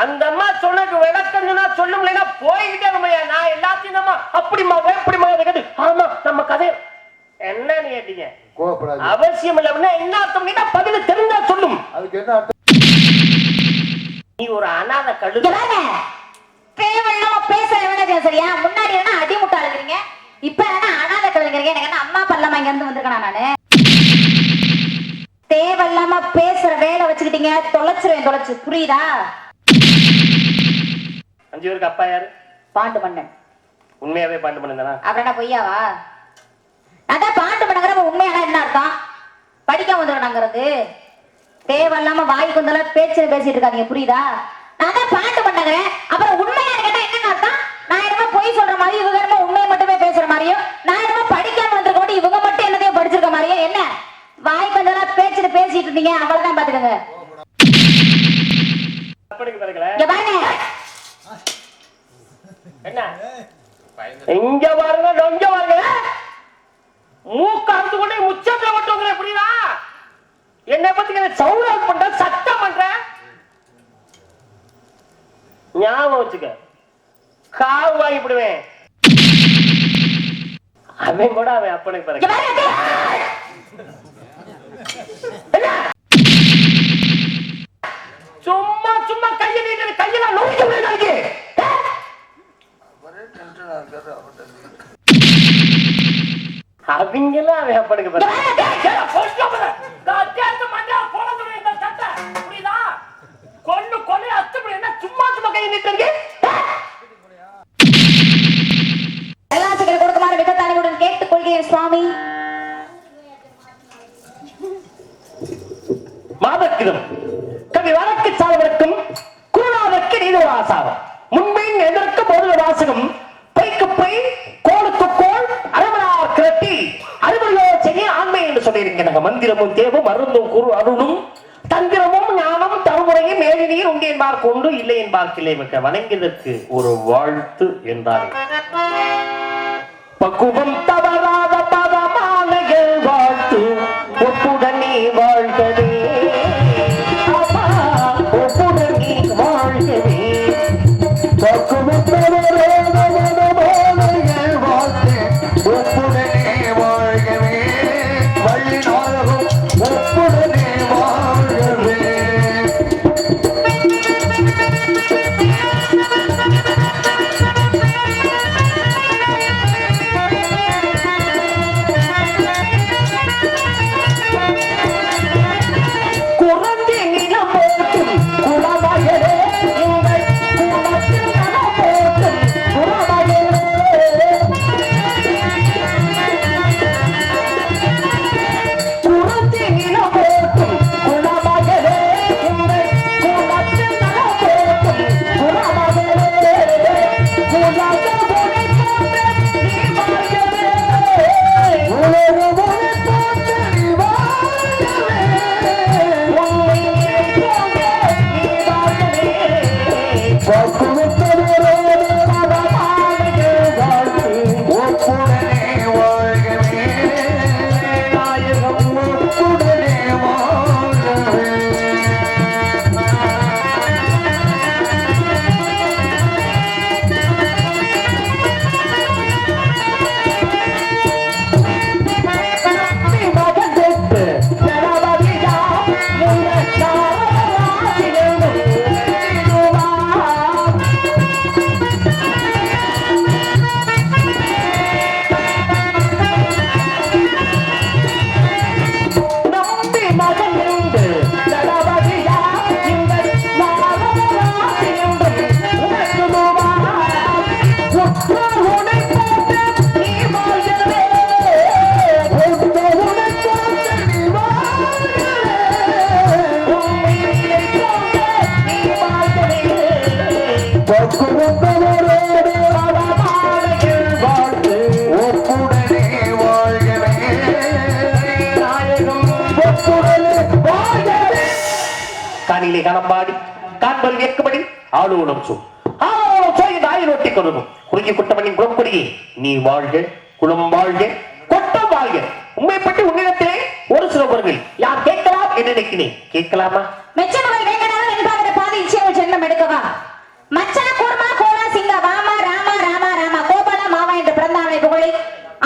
அந்த அம்மா சொன்னக்கு விளக்கம் சொன்னா சொல்லும் இல்லைன்னா போய்கிட்டே நம்ம நான் எல்லாத்தையும் நம்ம அப்படிமா எப்படிமா கேட்டு ஆமா நம்ம கதை என்னன்னு கேட்டீங்க அவசியம் இல்லை அப்படின்னா என்ன அர்த்தம் கேட்டா பதில தெரிஞ்சா சொல்லும். அதுக்கு என்ன அர்த்தம்? நீ ஒரு அனாத கழுத தேவையில்லாம பேசுற சரியா? முன்னாடி என்ன அடி முட்டை அழுகிறீங்க, இப்ப என்ன அனாத கழுகிறீங்க? எனக்கு என்ன அம்மா பல்லாம இங்க இருந்து வந்திருக்கேன் நானு? தேவையில்லாம பேசுற வேலை வச்சுக்கிட்டீங்க, தொலைச்சு புரியுதா? 5 பேருக்கு அப்பா யாரு? பாண்டு மன்னன். உண்மையாவே பாண்டு மன்னன் தானா? அப்படின்னா பொய்யாவா? அதான் பாண்டு மன்னங்கிற உண்மையான என்ன அர்த்தம்? படிக்க வந்துடுறாங்கிறது. தேவையில்லாம வாய்க்கு வந்தாலும் பேசிட்டு இருக்காங்க, புரியுதா? நான் தான் பாண்டு மன்னங்கிறேன், அப்புறம் உண்மையான கேட்டா என்ன அர்த்தம்? நான் என்னமோ பொய் சொல்ற மாதிரி, இவங்க என்னமோ உண்மையை மட்டுமே பேசுற மாதிரியும், நான் என்னமோ படிக்காம வந்திருக்கோம் இவங்க மட்டும் என்னதையும் படிச்சிருக்க மாதிரியும். என்ன வாய்க்கு வந்தாலும் பேசிட்டு இருந்தீங்க, அவ்வளவுதான் பாத்துக்கோங்க. என்ன இங்க பாருங்க, இங்க பாருங்க, மூக்காந்து கொண்டே முச்சத்துல மட்டும் புரியுதா? என்னை பத்தி சவுண்ட் பண்ற, சத்தம் பண்ற, ஞாபகம் வச்சுக்க, காவு வாங்கிவிடுவேன். அவன் கூட அவன் அப்பனுக்கு பிறகு சும்மா சும்மா கையை நீட்டு கையெல்லாம் நோய்க்க முடியாது. அவங்களும் அவன் அப்பனுக்கு பிறகு கொண்டு கொலை அத்துப்படி என்ன சும்மா சும்மா கையை நீட்டுங்க. கொடுக்குமாறு மிக தலைமுடன் கேட்டுக் கொள்கிறேன் சுவாமி. மாதக்கிதம் கவி வழக்கு சாதவர்க்கும் குருநாதற்கு நீதி ஆசாரம் முன்பின் எதற்கு பொருள் வாசகம் பைக்கு பை கோளுக்கு கோள் அரவணார் கிரட்டி அறிவுரையோ செய்ய ஆண்மை என்று சொல்லியிருக்கிறாங்க. மந்திரமும் தேவும் மருந்தும் குரு அருளும் தந்திரமும் ஞானம் தருமுறையும் மேலினீர் உண்டு என்பார் கொண்டு இல்லை என்பார் கிளை மிக்க வணங்கியதற்கு ஒரு வாழ்த்து என்றார். பக்குவம் தவறாத பதமானகள் வாழ்த்து ஒப்புடனே வாழ்கவே, ஒப்புடன் நீ வாழ்கவே. பக்குவம் தவறாத பதமானகள் வாழ்த்து ஒப்புடனே வாழ்கவே, வள்ளினாலும் ஒப்புடனே வாழ்கவே. காணிலே கணப்பாடி காண்பல் வேட்கபடி ஆளுநம் சொல் நோட்டி கொள்ளணும் குறுக்கி குட்டமணின் குளக்குடியே நீ வாழ்க குளம் வாழ்க கொட்டம் வாழ்க. உண்மை பற்றி உன்னிடத்திலே ஒரு சில பொருள் யார் கேட்கலாம் என்று நினைக்கிறேன். கேட்கலாமா? மெச்சமகள் வேங்கனாலும் பாதை எண்ணம் எடுக்கவா மச்சா கூர்மா கோலா சிங்கா வாமா ராமா ராமா ராமா கோபாலா மாவா என்ற பிறந்தாமை புகழை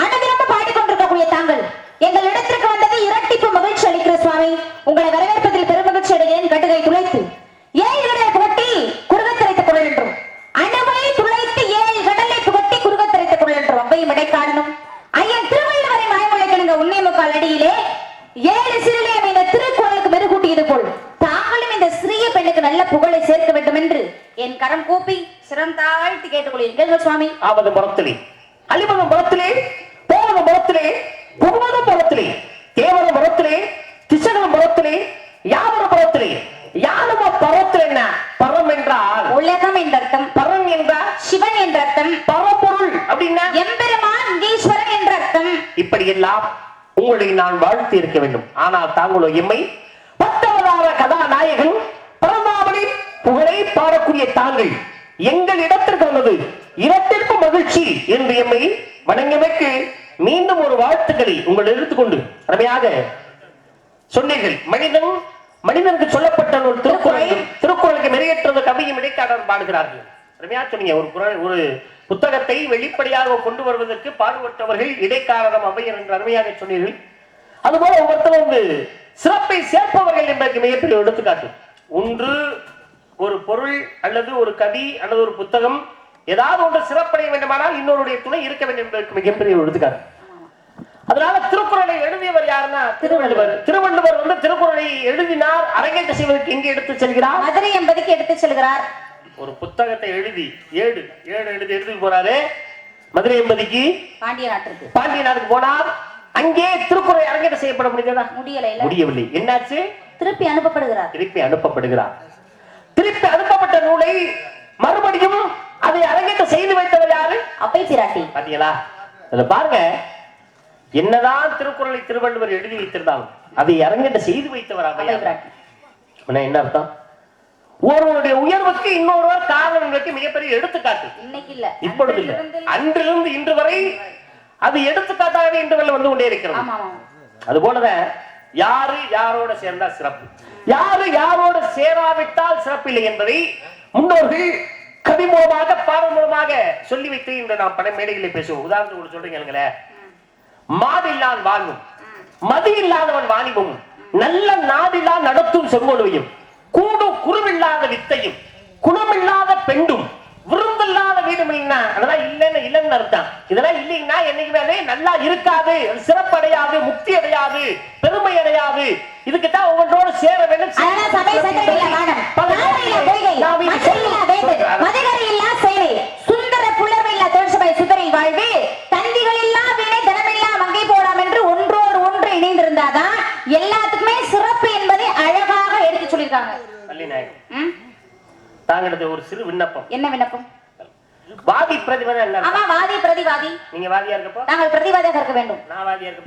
அனுதினமும் பாடிக்கொண்டிருக்கக்கூடிய தாங்கள் எங்கள் இடத்திற்கு வந்தது இரட்டிப்பு மகிழ்ச்சி அளிக்கிற சுவாமி. உங்களை வரவேற்பதில் பெருமகிழ்ச்சி அடைகிறேன். கட்டுகை துளைத்து ஏழு கடலை புகட்டி குறுகத்திரைத்துக் கொள் என்றும் அணுவை துளைத்து ஏழு கடலை புகட்டி குறுகத்திரைத்துக் கொள் என்றும் அவ்வையும் இடைக்காடனும் ஐயன் திருவள்ளுவரின் வாய்மொழிக்கிழங்க உன்னை முக்கால் அடியிலே ஏழு சிறிலே இந்த திருக்குறளுக்கு மெருகூட்டியது போல் தாங்களும் இந்த சிறிய பெண்ணுக்கு நல்ல புகழை சேர்க்க வேண்டும் என்று என் கரம் கூப்பி சிரம் தாழ்த்தி கேட்டுக்கொள்கிறேன் சுவாமி. ஆவது புறத்திலே அழிவதும் புறத்திலே போவதும் புறத்திலே புகுவதும் புறத்திலே தேவதும் புறத்திலே திசைகளும் புறத்திலே யாவரும் புறத்திலே யானும பரத்தில் என்ன பரம் என்றால் உலகம் என்ற அர்த்தம், பரம் என்றால் சிவன் என்ற அர்த்தம், பரம்பொருள் அப்படின்னா எம்பெருமான் ஈஸ்வரன் என்ற அர்த்தம். இப்படி எல்லாம் உங்களை நான் வாழ்த்தி இருக்க வேண்டும். ஆனால் தாங்களோ எம்மை 10வது கதாநாயகன் பரந்தாமணி புகழை பாடக்கூடிய தாங்கள் எங்கள் இடத்திற்கு வந்தது இரட்டிப்பு மகிழ்ச்சி என்று எம்மை வணங்கியமைக்கு மீண்டும் ஒரு வாழ்த்துக்களை உங்கள் எடுத்துக்கொண்டு அருமையாக சொன்னீர்கள். மனிதனுக்கு சொல்லப்பட்ட ஒரு திருக்குறளுக்கு மெருகேற்றது கவியும் இடைக்காடர் பாடுகிறார்கள். அருமையா சொன்னீங்க. ஒரு புத்தகத்தை வெளிப்படையாக கொண்டு வருவதற்கு பாடுபட்டவர்கள் இடைக்காரரம் அவையர் என்று அருமையாக சொன்னீர்கள். அதுபோல ஒவ்வொருத்தரும் சிறப்பை சேர்ப்பவர்கள் என்பதற்கு மிகப்பெரிய எடுத்துக்காட்டு. ஒன்று ஒரு பொருள் அல்லது ஒரு கவி அல்லது ஒரு புத்தகம் ஏதாவது ஒன்று சிறப்படைய வேண்டுமானால் இன்னொருடைய துணை இருக்க வேண்டும் என்பதற்கு மிகப்பெரிய எடுத்துக்காட்டு. அதனால திருக்குறளை எழுதியவர் யாருன்னா திருவள்ளுவர். திருவள்ளுவர் திருக்குறளை எழுதினார். அரங்கேற்ற செய்வதற்கு எங்கே எடுத்து செல்கிறார்? மதுரை என்பதுக்கு எடுத்து செல்கிறார். ஒரு புத்தகத்தை எழுதி ஏழு எழுதி போறாரு. மதுரை என்பதிக்கு பாண்டிய நாட்டுக்கு போனார். அங்கே திருக்குறளை அரங்கேற்றம் செய்யப்பட முடியுதா? முடியவில்லை. என்னாச்சு? திருப்பி அனுப்பப்படுகிறார். திருப்பி அனுப்பப்பட்ட நூலை மறுபடியும் அதை அரங்கேற்றம் செய்து வைத்தவர் யாரு? அப்பை பிராட்டி. பாத்தீங்களா? அதுல பாருங்க, என்னதான் திருக்குறளை திருவள்ளுவர் எழுதி வைத்திருந்தாலும் அதை அரங்கேற்றம் செய்து வைத்தவர் அப்பை பிராட்டி. என்ன அர்த்தம்? ஒருவருடைய உயர்வுக்கு இன்னொருவர் காரணம் என்பதற்கு மிகப்பெரிய எடுத்துக்காட்டு. இன்னைக்கு இல்ல, இப்பொழுது இல்ல, அன்றிலிருந்து இன்று வரை அது எடுத்துக்காட்டாகவே இன்று வரை வந்து கொண்டே இருக்கிறது. அது போலதான் யாரு யாரோட சேர்ந்தா சிறப்பு, யாரு யாரோட சேராவிட்டால் சிறப்பு இல்லை என்பதை முன்னோர்கள் கவி மூலமாக பாடல் மூலமாக சொல்லி வைத்து இன்று நாம் பல மேடைகளை பேசுவோம். உதாரணத்துக்கு சொல்றீங்க, மாடில்லான் வாழ்வும் மதி இல்லாதவன் வாணிபும் நல்ல நாடில்லா நடத்தும் செங்கோலுவையும் கூடும் குருவில்லாத வித்தையும் குணமில்லாத பெண்டும் விருந்தில்லாத வீடும் அதெல்லாம் இல்லைன்னு அர்த்தம். இதெல்லாம் இல்லைன்னா என்னைக்குமே நல்லா இருக்காது, சிறப்படையாது, முக்தி அடையாது, பெருமை அடையாது. இதுக்குத்தான் ஒவ்வொன்றோடு சேர வேண்டும். சுந்தர புலவில்லா தோல்சபை சுந்தரில் வாழ்வு தந்திகள் இல்லா வீணை தனமில்லா மங்கை போலாம் என்று ஒன்றோடு ஒன்று இணைந்திருந்தாதான் எல்லாத்துக்குமே சிறப்பு என்பதை அழகாக எடுத்து சொல்லியிருக்காங்க. தாங்களது ஒரு சிறு விண்ணப்பம். என்ன விண்ணப்பம்? வாதி பிரதிவாதி. ஆமா, வாதி பிரதிவாதி. நீங்க வாதியா இருக்கப்போ நாங்கள் பிரதிவாதியாக இருக்க வேண்டும்.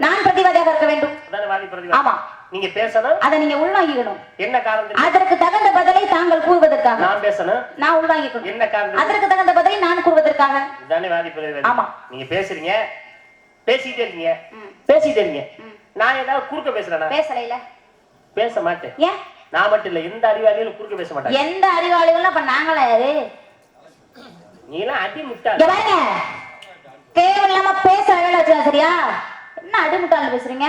நான் பிரதிவாதியாக இருக்க வேண்டும். அதானே வாதி பிரதிவாதி. ஆமா, நீங்க பேசணும், அதை நீங்க உள்வாங்கிக்கணும். என்ன காரணம்? அதற்கு தகுந்த பதிலை தாங்கள் கூறுவதற்காக. நான் பேசணும், நான் உள்வாங்கிக்கணும். என்ன காரணம்? அதற்கு தகுந்த பதிலை நான் கூறுவதற்காக. இதானே வாதி பிரதிவாதி. ஆமா, நீங்க பேசுறீங்க, பேசிட்டே இருக்கீங்க. நான் ஏதாவது குறுக்க பேசுறேனா? பேசல, பேச மாட்டேன். ஏன்? நான் மட்டும் இல்ல, எந்த அறிவாளிகளும் குறுக்க பேச மாட்டாங்க. எந்த அறிவாளிகளும் அப்ப நாங்களா யாரு? நீலாம் அடி முட்டாள். தேவையில்லாம பேச வேலை வச்சா சரியா? என்ன அடி முட்டாள் பேசுறீங்க?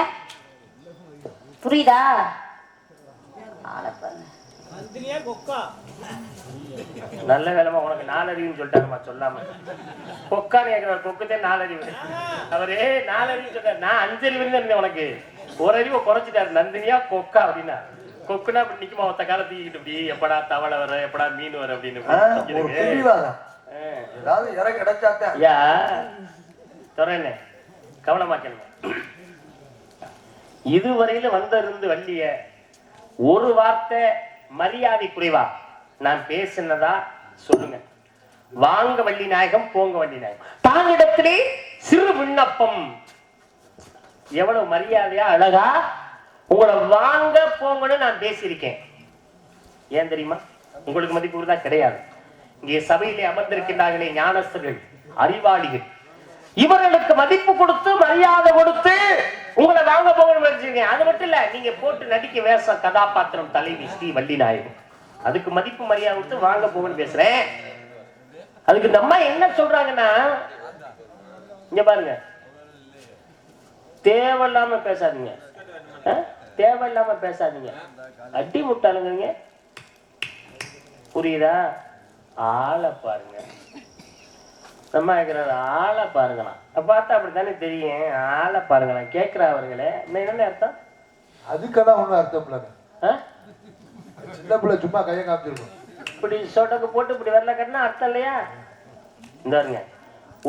புரியுதா? நல்ல வேலைமா உனக்கு 4 அறிவுன்னு சொல்லிட்டாருமா. சொல்லாம கொக்கான்னு கேட்கிறார். கொக்குதே 4 அறிவு. அவரு 4 அறிவு சொல்றாரு. நான் 5 அறிவு இருந்தேன். உனக்கு ஒரு அறிவை குறைச்சிட்டாரு. நந்தினியா கொக்கா அப்படின்னா கொக்குனா அப்படி நிக்குமா? ஒத்த கால தூக்கிட்டு இப்படி எப்படா தவளை வர, எப்படா மீன் வர அப்படின்னு கவனமாக்கணும். இதுவரையில வந்திருந்து வள்ளிய ஒரு வார்த்தை மரியாதை குறைவா நான் பேசினதா சொல்லுங்க. வாங்க வள்ளி நாயகம், போங்க வள்ளி நாயகம். தாங்கிடத்திலே சிறு விண்ணப்பம். எவ்வளவு மரியாதையா அழகா உங்களை வாங்க போங்கன்னு நான் பேசியிருக்கேன். ஏன் தெரியுமா? உங்களுக்கு மதிப்பு தான் கிடையாது. இங்கே சபையிலே அமர்ந்திருக்கின்றார்களே ஞானஸ்தர்கள், அறிவாளிகள், இவர்களுக்கு மதிப்பு கொடுத்து மரியாதை கொடுத்து உங்களை வாங்க போகணும்னு நினைச்சிருக்கேன். அது மட்டும் இல்ல, நீங்க போட்டு நடிக்க வேஷம் கதாபாத்திரம் தலைவி ஸ்ரீ வள்ளி நாயகம். அதுக்கு மதிப்பு மரியாதை கொடுத்து வாங்க போகணும்னு பேசுறேன். அதுக்கு இந்த அம்மா என்ன சொல்றாங்கன்னா, இங்க பாருங்க, தேவையில்லாம பேசாதீங்க, தேவையில்லாம பேசாதீங்க, அடி முட்டாளுங்க, புரியுதா? ஆளை பாருங்க, நம்ம கேட்கிறாரு ஆளை பாருங்களாம். பார்த்தா அப்படித்தானே தெரியும், ஆளை பாருங்களாம். கேட்கிற அவர்களே என்ன அர்த்தம்? அதுக்கெல்லாம் ஒண்ணும் அர்த்தம் இல்லைங்க. சின்ன பிள்ளை சும்மா கையை காமிச்சிருக்கோம். இப்படி சொடக்கு போட்டு இப்படி வரல கட்டினா அர்த்தம் இல்லையா? இந்தாருங்க,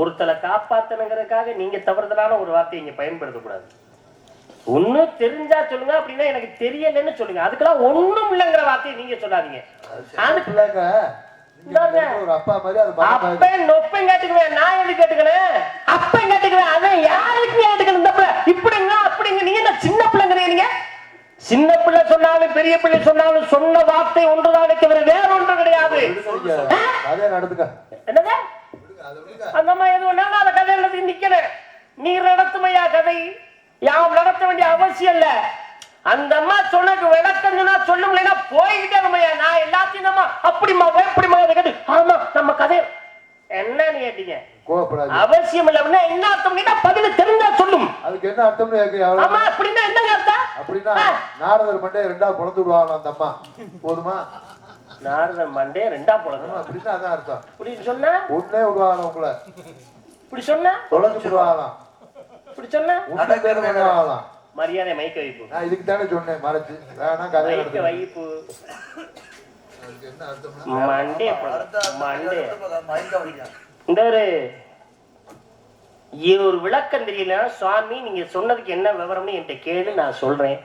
ஒருத்தலை காப்பாத்தணுங்கிறதுக்காக நீங்க தவறுதலான ஒரு வார்த்தையை இங்க பயன்படுத்தக்கூடாது. ஒன்னும் தெரிஞ்சா சொல்லுங்க, அப்படின்னா எனக்கு தெரியலன்னு சொல்லுங்க. அதுக்கெல்லாம் ஒண்ணும் இல்லைங்கிற வார்த்தையை நீங்க சொல்லாதீங்க. ஒரு அப்பா மாதிரி அப்பன் நொப்பன் கேட்டுக்குவேன், நான் எது கேட்டுக்கணும்? அப்பன் கேட்டுக்குவேன், அதான் யாருக்கு கேட்டுக்கணும்? இந்த பிள்ளை இப்படிங்க அப்படிங்க, நீங்க என்ன சின்ன பிள்ளைங்கிறீங்க? சின்ன பிள்ளை சொன்னாலும் பெரிய பிள்ளை சொன்னாலும் சொன்ன வார்த்தை ஒன்றுதான் தவிர வேற ஒன்று கிடையாது. என்னங்க அந்த அம்மா எது ஒண்ணாலும் அந்த கதை எல்லாத்தையும் நிக்கணும். நீ நடத்துமையா கதை? யாம் நடத்த வேண்டிய அவசியம் இல்ல. அந்த அம்மா சொன்னது விளக்கம் சொன்னா சொல்லும், இல்லைன்னா போய்கிட்டே நம்மையா. நான் எல்லாத்தையும் நம்ம அப்படிமா எப்படிமா கேட்டு ஆமா நம்ம கதை என்னன்னு கேட்டீங்க, அவசியம் இல்ல. அப்படின்னா என்ன அர்த்தம்? பதில தெரிஞ்சா சொல்லும். அதுக்கு என்ன அர்த்தம்? ஆமா அப்படின்னா என்னங்க அர்த்தம்? அப்படின்னா நாரதர் மண்டே ரெண்டா பொழந்து விடுவாங்க அந்த அம்மா, போதுமா? நாரதர் மண்டே ரெண்டா பொழந்து அப்படின்னா அதான் அர்த்தம். இப்படி சொன்னா ஒன்னே விடுவாங்க உங்களை, இப்படி சொன்னா தொலைஞ்சு விடுவாங்களாம், இப்படி சொன்னா விடுவாங்களாம். மரியாதை மைக்க வைப்பு. நான் இதுக்கு தானே சொன்னேன், மறைச்சு வேணா கதை வைப்பு. மண்டே மண்டே இந்த ஒரு விளக்கம் தெரியல சுவாமி, நீங்க சொன்னதுக்கு என்ன விவரம்னு என்கிட்ட கேளு, நான் சொல்றேன்.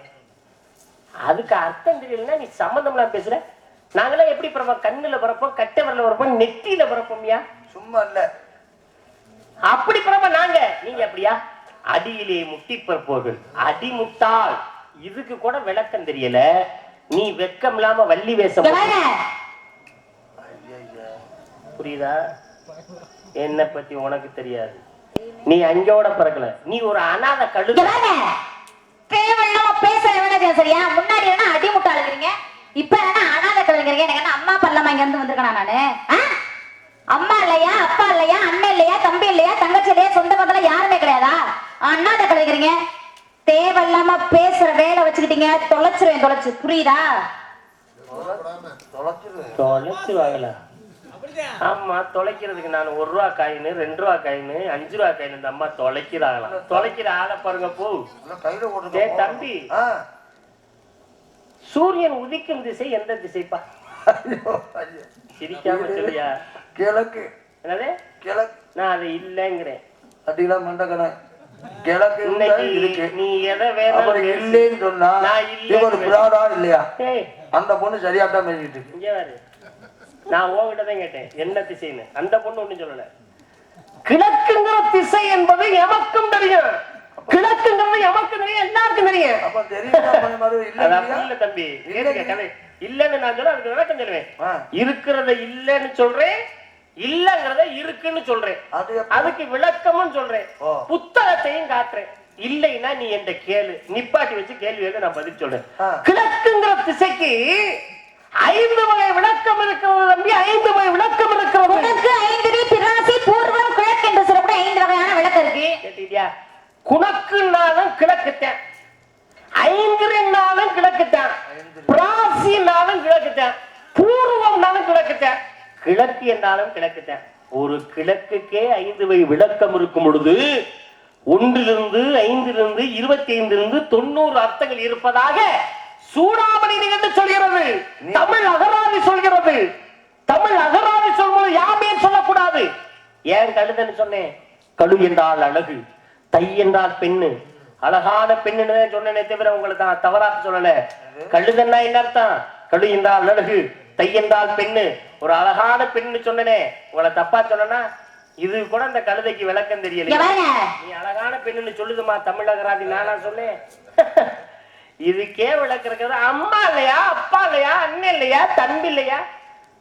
அதுக்கு அர்த்தம் தெரியலன்னா நீ சம்பந்தம்லாம் பேசுற. நாங்களாம் எப்படி பிறப்போம்? கண்ணுல பிறப்போம், கட்டை வரல பிறப்போம், நெத்தியில பிறப்போம்யா, சும்மா இல்ல. அப்படி பிறப்ப நாங்க, நீங்க அப்படியா? அடியிலே முட்டி பிறப்போர்கள், அடி முட்டாள். இதுக்கு கூட விளக்கம் தெரியல. நீ வெக்கம் இல்லாம வள்ளி வேஷம், புரியுதா? என்ன பத்தி உனக்கு தெரியாது. நீ அங்கோட பிறக்கல, நீ ஒரு அனாதை கழுத. தேவையில்லாம பேசுற சரியா? முன்னாடி என்ன அடி முட்டாளுங்கிறீங்க, இப்ப என்ன அனாதை கழுதுங்கிறீங்க. எனக்கு என்ன அம்மா பல்லாம இங்க இருந்து வந்திருக்கேன் நானு? அம்மா இல்லையா, அப்பா இல்லையா, அண்ணன் இல்லையா, தம்பி இல்லையா, தங்கச்சி இல்லையா, சொந்த பந்தல யாருமே கிடையாதா? அண்ணாத கழுதுங்கிறீங்க. தேவையில்லாம பேசுற வேலை வச்சுக்கிட்டீங்க, தொலைச்சிருவேன், தொலைச்சு, புரியுதா? தொலைச்சு வாங்கல. ஆமா, தொலைக்கிறதுக்கு நான் 1 ரூபா காயின், 2 ரூபா காயின், 5 ரூபா காயின் இந்த அம்மா தொலைக்கிறாங்களாம். தொலைக்கிற ஆளை பாருங்க போ. தம்பி, சூரியன் உதிக்கும் திசை எந்த திசைப்பா? சிரிக்காம சொல்லியா? கிழக்கு. என்னது கிழக்கு? நான் அது இல்லங்கிறேன். அடிலாம் மண்டகன கிழக்கு. நீ எதை வேணும் இல்லைன்னு சொன்னா ஒரு பிராடா இல்லையா? அந்த பொண்ணு சரியாதான் பேசிட்டு இருக்கு. இங்க பாரு, நான் உங்ககிட்டதான் கேட்டேன் என்ன திசைன்னு. அந்த பொண்ணு ஒண்ணும் சொல்லல. கிழக்குங்கிற திசை என்பது எமக்கும் தெரியும், கிழக்குங்கிறது எமக்கும் தெரியும், எல்லாருக்கும் தெரியும். அப்ப தெரியும் இல்ல தம்பி, கதை இல்லன்னு நான் சொல்ல, அதுக்கு விளக்கம் சொல்லுவேன். இருக்கிறத இல்லன்னு சொல்றேன், இல்லங்கிறத இருக்குன்னு சொல்றேன், அதுக்கு விளக்கமும் சொல்றேன், புத்தகத்தையும் காட்டுறேன். இல்லைன்னா நீ என்ற கேளு, நிப்பாட்டி வச்சு கேள்வி நான் பதில் சொல்றேன். கிழக்குங்கிற திசைக்கு 5 வகை விளக்கம் இருக்கிறது தம்பி, 5 வகை விளக்கம் இருக்கிறது. உனக்கு 5 பிராசி பூர்வம் கிழக்கு என்று சொல்லக்கூடிய 5 வகையான விளக்கம் இருக்கு. கேட்டியா? குணக்குனாலும் கிழக்குத்தான், 5 கிழக்குத்தான், பிராசினாலும் கிழக்குத்தான், பூர்வம்னாலும் கிழக்குத்தான், கிழக்கு என்றாலும் கிழக்குத்தான். ஒரு கிழக்குக்கே 5 வகை விளக்கம் இருக்கும் பொழுது 1லிருந்து 5லிருந்து 25லிருந்து 90 அர்த்தங்கள் இருப்பதாக சூடாமணி நிகழ்ந்து சொல்கிறது. தமிழ் அகராதி சொல்கிறது. தமிழ் அகராதி சொல்வது யாமே சொல்லக்கூடாது. ஏன் கழுதன்னு சொன்னேன்? கழு என்றால் அழகு, தை என்றால் பெண்ணு, அழகான பெண்ணுன்னு சொன்னேனே தவிர உங்களை தான் தவறா சொல்லல. கழுதன்னா என்ன அர்த்தம்? கழு என்றால் அழகு, தை என்றால் பெண்ணு, ஒரு அழகான பெண்ணு சொன்னனே, உங்களை தப்பா சொன்னா இது கூட அந்த கழுதைக்கு விளக்கம் தெரியல. நீ அழகான பெண்ணுன்னு சொல்லுதுமா தமிழ் அகராதி, நானா சொன்னேன்? இதுக்கே விளக்கம் இருக்கிறது. அம்மா இல்லையா, அப்பா இல்லையா, அண்ணன் இல்லையா, தம்பி இல்லையா?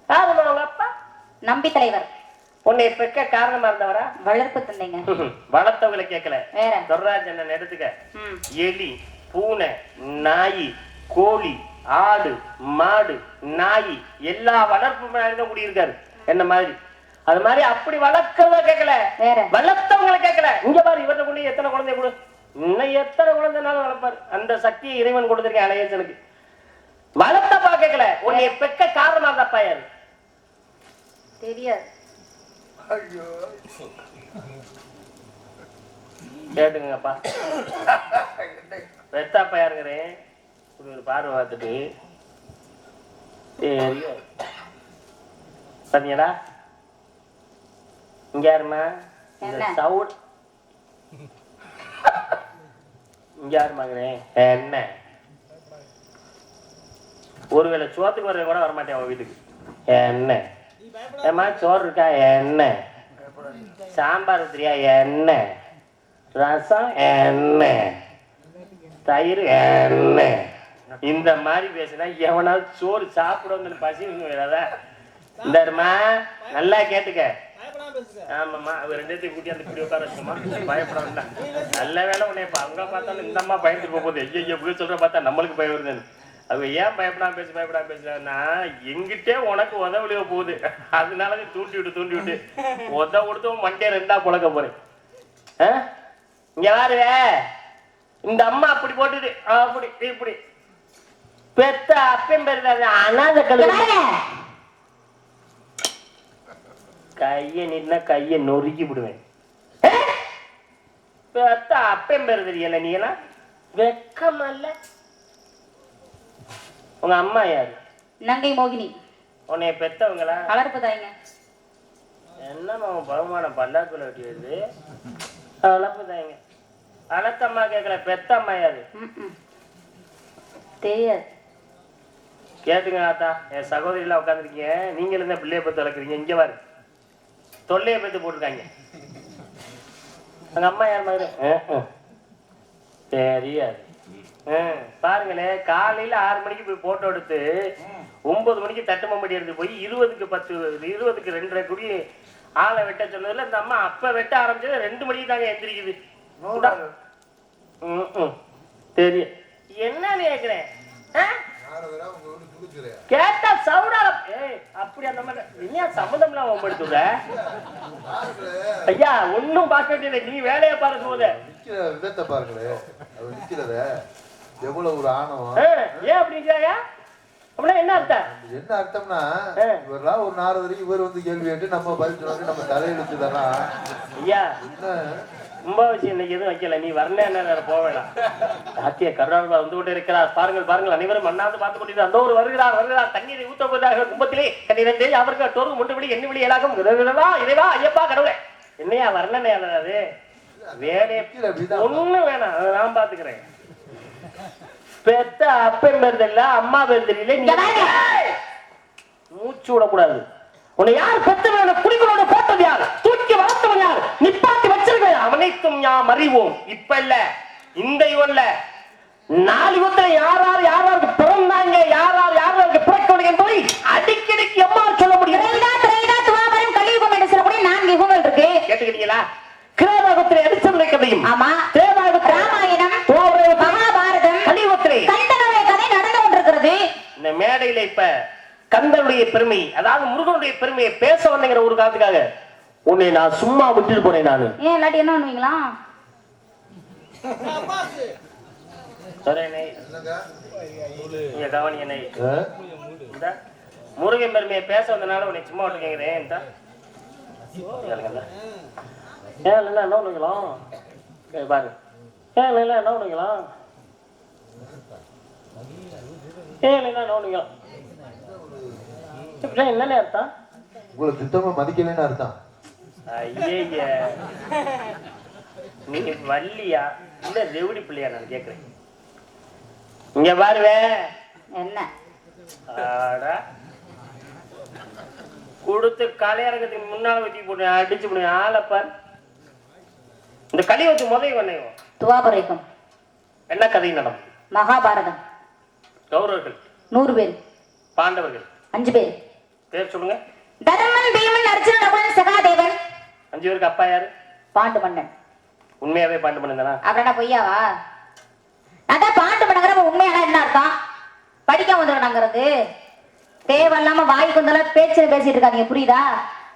யாருமா உங்க அப்பா? நம்பி தலைவர். உன்னை பெக்க காரணமா இருந்தவரா? வளர்ப்பு தந்தைங்க. வளர்த்தவங்களை கேட்கல. வேற தொர்ராஜ் அண்ணன் எடுத்துக்க. எலி, பூனை, நாய், கோழி, ஆடு மாடு நாய் எல்லா வளர்ப்பு தான் குடியிருக்காரு என்ன மாதிரி. அது மாதிரி அப்படி வளர்க்கறத கேட்கல, வளர்த்தவங்களை கேட்கல. இங்க பாரு இவர்கிட்ட கொண்டு எத்தனை குழந்தை கொடு, இன்னும் எத்தனை குழந்தைனாலும் வளர்ப்பாரு. அந்த சக்தியை இறைவன் கொடுத்திருக்கேன் அழகேசனுக்கு. வளர்த்தப்பா கேட்கல, உன்னை பெக்க காரணமா இருந்தப்பா யாரு தெரியாது. கேட்டுங்கப்பா, பெத்தாப்பா யாருங்கிறேன் ஒரு பார்வை பார்த்துட்டு தெரியும். பாத்தீங்களா இங்க யாருமா இந்த சவுண்ட் இங்க யாருமாங்கிறேன் என்ன ஒருவேளை சோத்துக்கு வர்றது கூட வரமாட்டேன் அவன் வீட்டுக்கு. என்ன ஏமா சோறு இருக்கா, என்ன சாம்பார் தெரியா, என்ன ரசம், என்ன தயிர், என்ன இந்த மாதிரி பேசுனா எவனாவது சோறு சாப்பிட வந்து பசி வேறாதா. இந்தமா நல்லா கேட்டுக்க. ஆமாம்மா அவர் ரெண்டத்தையும் கூட்டி அந்த இப்படி உட்கார வச்சுக்கோமா, பயப்படாம. நல்ல வேலை உன்னை இப்ப அங்க பார்த்தாலும் இந்த அம்மா பயந்துட்டு போகுது. ஐயோ எப்படி சொல்ற பார்த்தா நம்மளுக்கு பயம் வருதுன்னு. அவங்க ஏன் பயப்படாம பேசுறாங்கன்னா எங்கிட்டே உனக்கு உதவிலியோ போகுது, அதனால தூண்டி விட்டு உத கொடுத்து மண்டே ரெண்டா புழக்க போறேன். இங்க யாரு இந்த அம்மா அப்படி போட்டுது அப்படி இப்படி பெத்த அப்பயும் பெருதாது அனாத கழுவு கைய நின்னா கைய நொறுக்கி விடுவேன். பெத்த அப்பயும் பெரு தெரியல, நீ எல்லாம் வெக்கமல்ல. உங்க அம்மா யாரு? நங்கை மோகினி. உன்னைய பெத்தவங்களா? வளர்ப்பு தாய்ங்க. என்னமா பகுமானம் பல்லாக்குள்ள வெட்டியது? வளர்ப்பு தாய்ங்க. வளர்த்தம்மா கேட்கல, பெத்தம்மா யாரு? தெரியாது. கேட்டுங்க ஆத்தா, என் சகோதரிலாம் உட்காந்துருக்கீங்க, நீங்க இருந்த பிள்ளைய பத்து வளர்க்குறீங்க. இங்க பாரு தொல்லைய பத்தி போட்டிருக்காங்க. எங்க அம்மா யார் மாதிரி தெரியாது. பாருங்களேன், காலையில 6 மணிக்கு போய் போட்டோ எடுத்து 9 மணிக்கு தட்டு மம்படி எடுத்து போய் 20க்கு 2.5 குடி ஆளை வெட்ட சொன்னதுல இந்த அம்மா அப்ப வெட்ட ஆரம்பிச்சது 2 மணிக்கு தாங்க எந்திரிக்குது. தெரியும் என்ன கேக்குறேன் கேட்டா சவுடால அப்படி அந்த மாதிரி என்ன சம்மந்தம்லாம் ஒம்படுத்துற ஐயா. ஒன்னும் பார்க்க வேண்டியது, நீ வேலையை பாரு. போத விதத்தை பாருங்களே, நிக்கிறத எவ்வளவு ஒரு ஆணவம். ஏன் அப்படியா? அப்படின்னா என்ன அர்த்தம்? என்ன அர்த்தம்னா இவரெல்லாம் ஒரு நாரதரைக்கு இவர் வந்து கேள்வி கேட்டு நம்ம பதில் சொன்னாங்க, நம்ம தலையெழுத்து தானா ஐயா. என்ன கும்பாபிஷேகம் இன்னைக்கு எதுவும் வைக்கல, நீ வரல என்ன போக வேணாம். சாத்திய கருணாநிதி வந்து கொண்டு இருக்கிறார். பாருங்கள் அனைவரும் மண்ணாந்து பார்த்து கொண்டு அந்த ஒரு வருகிறார் தண்ணீரை ஊத்த போதாக கும்பத்திலே கண்ணீரண்டே அவருக்கு டோரு முண்டுபிடி எண்ணி விழி எலாகும் இறைவா ஐயப்பா கடவுளே என்னையா வரலன்னு அது வேலையை ஒண்ணு வேணாம், அதை நான் பாத்துக்கிறேன். பெத்த அப்பன் பேர் தெரியல, அம்மா பேர் தெரியல, மூச்சு விடக்கூடாது. உன்னை யார் பெத்தவன குடிகளோட போட்டது யார், தூக்கி வளர்த்தவன் யார், நிப்பாட்டி வச்சிருக்க அவனைக்கும் யாம் அறிவோம். இப்ப இல்ல இந்த யுகம்ல 4 யுகத்துல யாராருக்கு பிறந்தாங்க, யாராருக்கு பிறக்கவில்லை என்பதை அடிக்கடிக்கு எம்மா சொல்ல முடியும். கலியுகம் என்று சொல்லக்கூடிய 4 யுகங்கள் இருக்கு. கேட்டுக்கிட்டீங்களா? கிரேதாயுகத்திலே எரிச்சலை கதையும், ஆமா, ராமாயணம், மகாபாரதம், கலியுகத்திலே கந்தனுடைய கதை நடந்து கொண்டிருக்கிறது. இந்த மேடையில இப்ப கந்தனுடைய பெருமை, அதாவது முருகனுடைய பெருமையை பேச வந்தங்கிற ஒரு காலத்துக்காக உன்னை நான் சும்மா விட்டுட்டு போனேன். நானு ஏன் இல்லாட்டி என்ன பண்ணுவீங்களா? கவனி என்னை முருகன் பெருமையை பேச வந்தனால உன்னை சும்மா விட்டு கேட்கிறேன். ஏன் என்ன பண்ணுவீங்களாம் பாரு, ஏன் என்ன பண்ணுவீங்களாம், ஏன் என்ன பண்ணுவீங்களா? என்னன்னு அர்த்தம்? உங்களை திட்டமா மதிக்கலன்னு அர்த்தம். ஐய நீ வள்ளியா இல்ல ரெவடி பிள்ளையா நான் கேக்குறேன். இங்க பாருவே என்ன கொடுத்து கலையரங்கத்துக்கு முன்னால வச்சு போட்டு அடிச்சு போடு ஆளப்பார். இந்த கலியுகத்துக்கு முதல் வந்தேன் துவாபரயுகம். என்ன கதை நடந்தது? மகாபாரதம். கௌரவர்கள் 100 பேர், பாண்டவர்கள் 5 பேர். பேர் சொல்லுங்க. தர்மன், பீமன், அர்ஜுனன், நகுலன், சகாதேவன். 5 பேருக்கு அப்பா யாரு? பாண்டு மன்னன். உண்மையாவே பாண்டு மன்னன் தானா? அப்படின்னா பொய்யாவா? அதான் பாண்டு மன்னங்கிற உண்மையான என்ன அர்த்தம்? படிக்காம வந்துடுறாங்கிறது தேவையில்லாம வாய்க்கு வந்தாலும் பேச்சு பேசிட்டு இருக்காங்க புரியுதா?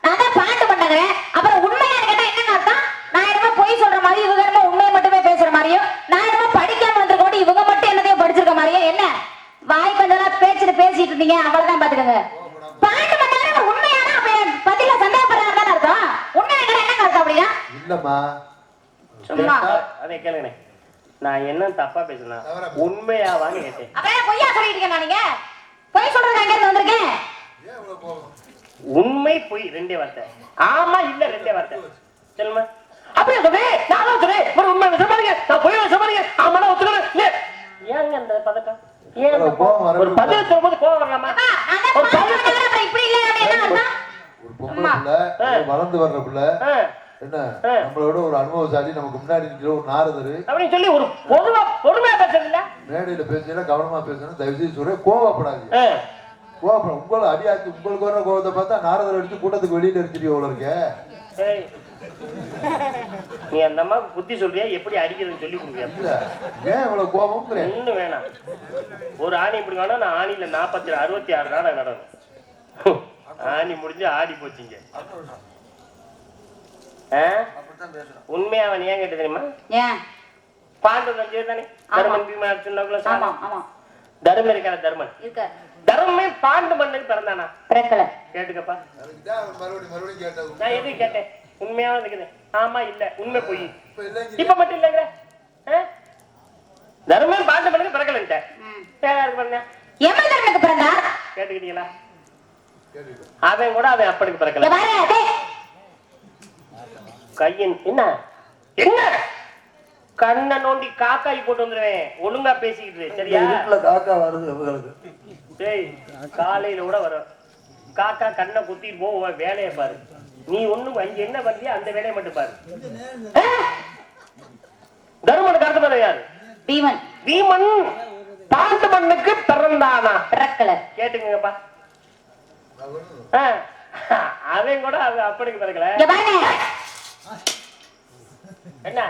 நான் தான் பாட்டு பண்ணாங்கிறேன். அப்புறம் உண்மையா கேட்டா என்னன்னு அர்த்தம்? நான் என்னமோ பொய் சொல்ற மாதிரி இவங்க என்னமோ உண்மையை மட்டுமே பேசுற மாதிரியும் நான் என்னமோ படிக்காம வந்திருக்கோம் இவங்க மட்டும் என்னதையும் படிச்சிருக்க மாதிரியும் என்ன வாய்க்கு வந்தாலும் பேசிட்டு இருந்தீங்க அவ்வளவுதான் பாத்துக்கோங்க. பாட்டு பண்ணாங்க உண்மையான பதில சந்தேகப்படுறாங்கன்னு அர்த்தம். உண்மையா கேட்டா என்னன்னு அர்த்தம் அப்படின்னா இல்லம்மா சும்மா அதை கேளுங்க. நான் என்ன தப்பா பேசுறேன்? உண்மையாவான்னு கேட்டேன். அப்படியே பொய்யா சொல்லிட்டு இருக்கேன். நீங்க பொய் சொல்றது அங்க இருந்து வந்திருக்கேன். உண்மை பொய் ரெண்டே வார்த்தை. ஆமா இல்ல ரெண்டே வார்த்தை. சொல்லுமா அப்படியே சொல்லு. நான் சொல்றேன் ஒரு உண்மை சொல்லுங்க. நான் பொய் சொல்றேன். ஆமா நான் ஒத்துக்கிறேன். ஏங்க அந்த பதக்கம்? ஏன் ஒரு பதில் சொல்லும்போது கோவம் வரலாமா? ஒரு பதில் இப்படி இல்ல அப்படின்னா அர்த்தம். ஒரு பொம்பளை பிள்ளை வளர்ந்து வர்ற பிள்ளை என்ன நம்மளோட ஒரு அனுபவசாலி நமக்கு முன்னாடி நிக்கிற ஒரு நாரதரு அப்படின்னு சொல்லி ஒரு பொறுமையா பேசுறதுல மேடையில பேசல கவனமா பேசணும். தயவு செய்து சொல்றேன் கோவப்படாதீங்க. கோவப்பட உங்களை அடியாச்சு உங்களுக்கு வர கோவத்தை பார்த்தா நாரதர் அடிச்சு கூட்டத்துக்கு வெளியில எடுத்துட்டு எவ்வளவு இருக்க. நீ அந்த அம்மா புத்தி சொல்றியா எப்படி அடிக்கிறதுன்னு சொல்லி கொடுங்க. ஏன் இவ்வளவு கோபம்? இன்னும் வேணாம். ஒரு ஆணி இப்படி வேணா நான் ஆணியில 66 நாள் நடக்கும். ஆணி முடிஞ்சு ஆடி போச்சுங்க. உண்மையா அவன் ஏன் கேட்டு தெரியுமா? பாண்டு தானே தர்மன் பீமா தர்மம் இருக்கான தர்மன் தர்மே பாண்டு மண்ணுக்கு பிறந்தானா? கேட்டுக்கப்பா. நான் எது கேட்டேன்? உண்மையாவும் இருக்குது. ஆமா இல்ல உண்மை பொய் இப்ப மட்டும் இல்லைங்க. தர்மன் பாண்டு மண்ணுக்கு பிறக்கலன்ட்ட யாருக்கு பிறந்தா கேட்டுக்கிட்டீங்களா? அவன் கூட அவன் அப்படிக்கு பிறக்கல. கையின் என்ன என்ன கண்ணை நோண்டி காக்காய் போட்டு வந்துருவேன். ஒழுங்கா பேசிக்கிட்டு சரியா? காக்கா வருது. காலையில கூட வரும். காக்கா கண்ணை குத்திட்டு போக வேலையை பாரு. நீ ஒண்ணும் அங்க என்ன பண்றியா அந்த வேலையை மட்டும் பாரு. தருமனுக்கு அர்த்தம் பண்ண யாரு? பீமன். பீமன் பாண்டு மண்ணுக்கு பிறந்தானா? பிறக்கல. கேட்டுங்கப்பா. அவன் கூட அவன் அப்படிக்கு பிறக்கல. என்ன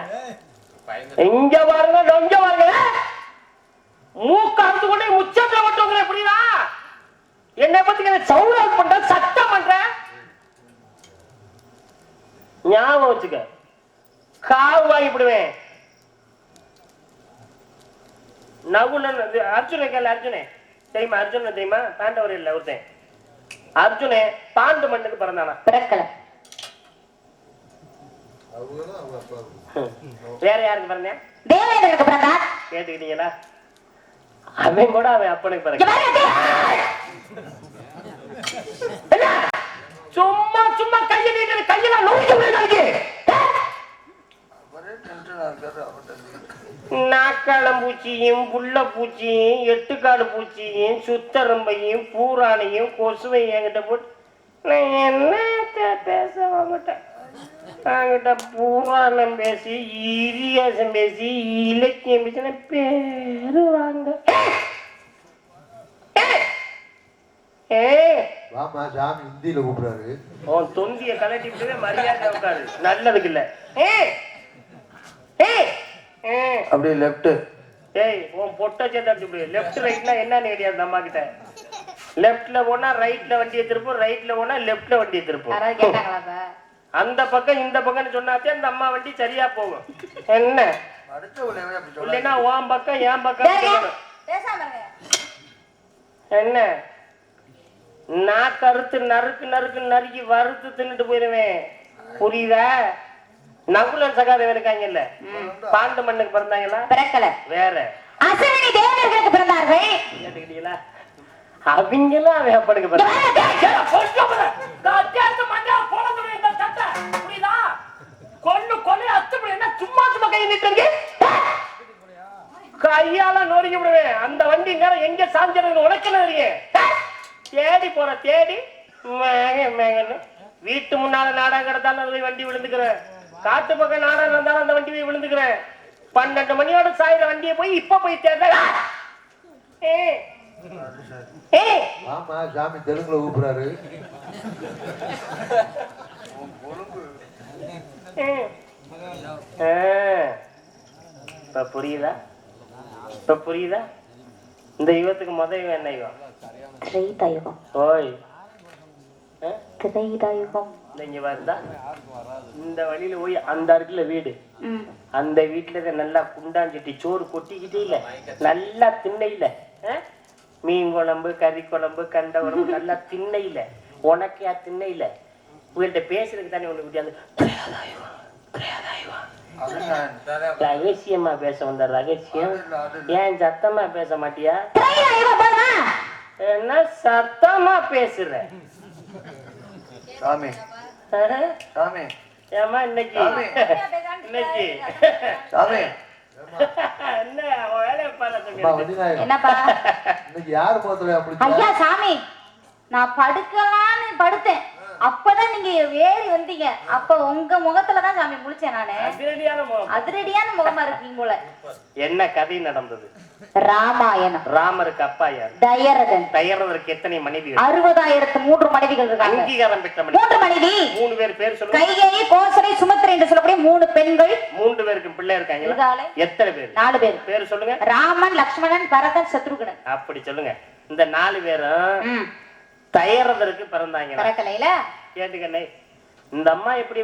இங்க பாருங்க இங்க பாருங்க மூக்கு அறுத்து கொண்டே முச்சத்துல மட்டும் புரியுதா? என்னை பத்தி சவுண்ட் பண்ற சத்தம் பண்ற ஞாபகம் வச்சுக்க. காவு வாங்கிவிடுவேன். நகுலன் அர்ஜுனை கேள்வி. அர்ஜுனே தெரியுமா? அர்ஜுன தெரியுமா? பாண்டவர் இல்ல ஒருத்தன். அர்ஜுனே பாண்டு மண்ணுக்கு பிறந்தானா? பிறக்கல. வேற யாருக்கு பிறந்தேன்? தேவேந்திரனுக்கு பிறந்தா. கேட்டுக்கிட்டீங்களா? அவன் கூட அவன் அப்பனுக்கு பிறக்க. சும்மா சும்மா கையை நீட்டு கையெல்லாம் நோக்கி நாக்காளம் பூச்சியும் புள்ள பூச்சியும் எட்டுக்காடு பூச்சியும் சுத்தரம்பையும் பூரானையும் கொசுவையும் என்கிட்ட போட்டு நான் என்ன பேச வாங்கிட்டேன். நாங்கிட்ட பூராணம் பேசி இரியாசம் பேசி இலக்கியம் பேசி பேரு வாங்க. சாமி ஹிந்தியில கூப்பிடுறாரு. தொந்திய கலட்டி விட்டு மரியாதை உட்காரு. நல்லதுக்கு இல்ல. அப்படியே லெஃப்ட். உன் பொட்ட சேர்த்து லெஃப்ட் ரைட்னா என்னன்னு கிடையாது. அம்மா கிட்ட லெஃப்ட்ல போனா ரைட்ல வண்டியை திருப்போம், ரைட்ல போனா லெஃப்ட்ல வண்டியை திருப்போம். அந்த பக்கம் இந்த பக்கம் சொன்னாச்சே அந்த அம்மா வண்டி சரியா போகும். என்ன இல்லைன்னா உன் பக்கம் என் பக்கம் என்ன நான் கருத்து நறுக்கு நறுக்கு நறுக்கி வறுத்து தின்னுட்டு போயிருவேன். புரியுதா? நகுலன் சகாதேவன் இருக்காங்கல்ல பாண்டு மண்ணுக்கு பிறந்தாங்களா? பிறக்கல. வேற அசுவினி தேவர்களுக்கு பிறந்தார்கள். கேட்டுக்கிட்டீங்களா? அவங்களும் அவன் அப்பனுக்கு சும்மா சும்மா கை நீட்டு கையால நோடிக்க விடுவேன். அந்த வண்டி நேரம் எங்க சாஞ்சது உழைக்கணும். தேடி போற தேடி மேங்கன்னு வீட்டு முன்னால நாடகம் கிடந்தாலும் வண்டி விழுந்துக்கிறேன். காட்டு பக்கம் நாடகம் இருந்தாலும் அந்த வண்டி போய் விழுந்துக்கிறேன். 12 மணியோட சாயிர வண்டியை போய் இப்ப போய் தேட. ஆமா சாமி தெலுங்குல கூப்பிடுறாரு. இப்ப புரியுதா? இப்ப புரியுதா? இந்த யுகத்துக்கு முதல் என்ன யுகம்? திரைதாயுகம். ஓய் திரைதாயுகம். இங்க வருதா? இந்த வழியில போய் அந்த இடத்துல வீடு, அந்த வீட்டுல நல்லா குண்டாஞ்சிட்டு சோறு கொட்டிக்கிட்டே இல்ல, நல்லா திண்ணையில மீன் குழம்பு, கறி குழம்பு, கண்ட குழம்பு, நல்லா திண்ணையில உனக்கே திண்ணையில உங்கள்கிட்ட பேசுறதுக்கு தானே ஒண்ணு குட்டியாது. ரகசியமா பேச வந்த ரகசியம் ஏன் சத்தமா பேச மாட்டியா? என்ன சத்தமா பேசுற சாமி சாமி ஏமா இன்னைக்கு இன்னைக்கு சாமி என்ன வேலையை பார்த்து என்னப்பா இன்னைக்கு யாரு முகத்துல ஐயா சாமி, நான் படுக்கலான்னு படுத்தேன், அப்பதான் நீங்க ஏறி வந்தீங்க. அப்ப உங்க முகத்துலதான் சாமி முழிச்சேன் நானு. அதிரடியான முகமா இருக்கீங்க போல. என்ன கதை நடந்தது? ராமாயணம். ராமருக்கு அப்பா யார்? தயரதன். தயரதற்கு எத்தனை மனைவி? 60,003 மனைவிகள் இருக்காங்க. அங்கீகாரம் பெற்ற 3 மனைவி. 3 பேர் பேர் சொல்லுங்க. கைகேயி, கோசலை, சுமத்திரை என்று சொல்லக்கூடிய 3 பெண்கள். 3 பேருக்கு பிள்ளை இருக்காங்க. எத்தனை பேர்? 4 பேர். பேர் சொல்லுங்க. ராமன், லக்ஷ்மணன், பரதன், சத்ருகனன். அப்படி சொல்லுங்க. இந்த 4 பேரும் தயரதற்கு பிறந்தாங்க. பிறக்கலையில கேட்டுக்கண்ணே, இந்த அம்மா எப்படி